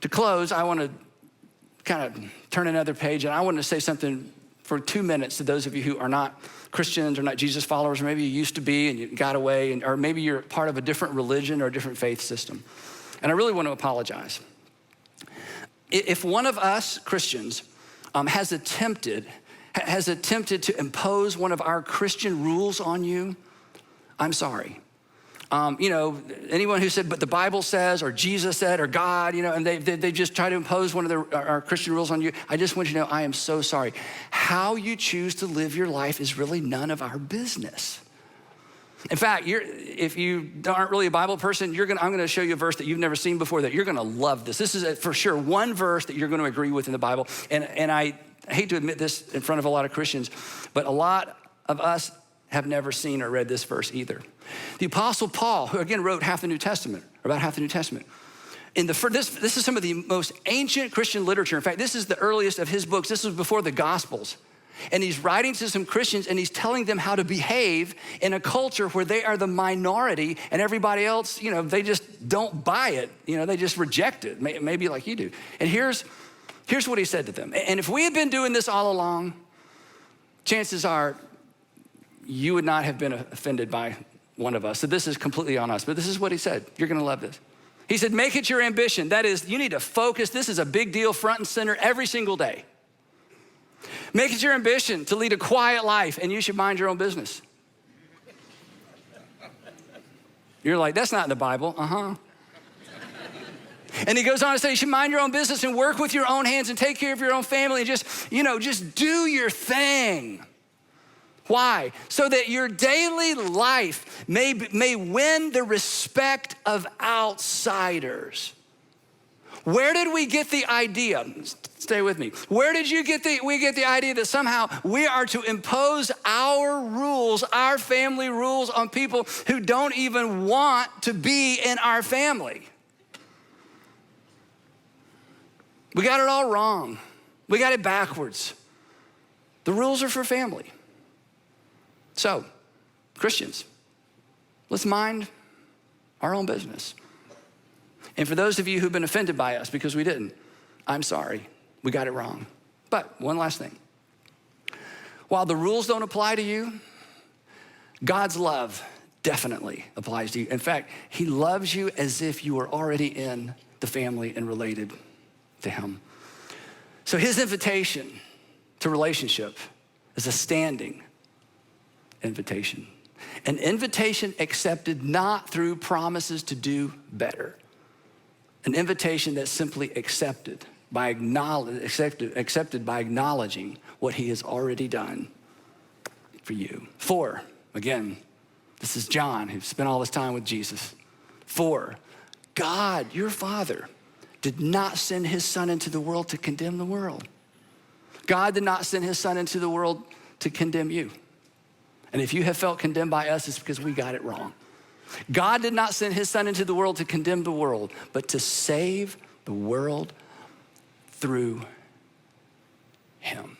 To close, I want to kind of turn another page, and I want to say something for 2 minutes to those of you who are not Christians or not Jesus followers, or maybe you used to be and you got away, or maybe you're part of a different religion or a different faith system. And I really want to apologize. If one of us Christians has attempted to impose one of our Christian rules on you, I'm sorry. Anyone who said, but the Bible says, or Jesus said, or God, and they just try to impose one of our Christian rules on you, I just want you to know I am so sorry. How you choose to live your life is really none of our business. In fact, if you aren't really a Bible person, I'm gonna show you a verse that you've never seen before that you're gonna love this. This is for sure one verse that you're gonna agree with in the Bible. And I hate to admit this in front of a lot of Christians, but a lot of us have never seen or read this verse either. The Apostle Paul, who again wrote half the New Testament, or about half the New Testament, this is some of the most ancient Christian literature. In fact, this is the earliest of his books. This was before the Gospels. And he's writing to some Christians and he's telling them how to behave in a culture where they are the minority and everybody else, they just don't buy it. They just reject it, maybe like you do. And here's what he said to them. And if we had been doing this all along, chances are you would not have been offended by one of us. So this is completely on us, but this is what he said. You're gonna love this. He said, make it your ambition. That is, you need to focus. This is a big deal, front and center every single day. Make it your ambition to lead a quiet life, and you should mind your own business. You're like, that's not in the Bible. And he goes on to say, you should mind your own business and work with your own hands and take care of your own family and just do your thing. Why? So that your daily life may win the respect of outsiders. Where did we get the idea? Stay with me. Where did we get the idea that somehow we are to impose our rules, our family rules on people who don't even want to be in our family? We got it all wrong. We got it backwards. The rules are for family. So, Christians, let's mind our own business. And for those of you who've been offended by us because we didn't, I'm sorry, we got it wrong. But one last thing. While the rules don't apply to you, God's love definitely applies to you. In fact, he loves you as if you were already in the family and related to him. So his invitation to relationship is a standing invitation. An invitation accepted not through promises to do better. An invitation that's simply accepted by acknowledging what he has already done for you. 4, again, this is John, who spent all his time with Jesus. 4, God, your Father, did not send his Son into the world to condemn the world. God did not send his Son into the world to condemn you. And if you have felt condemned by us, it's because we got it wrong. God did not send his Son into the world to condemn the world, but to save the world through him.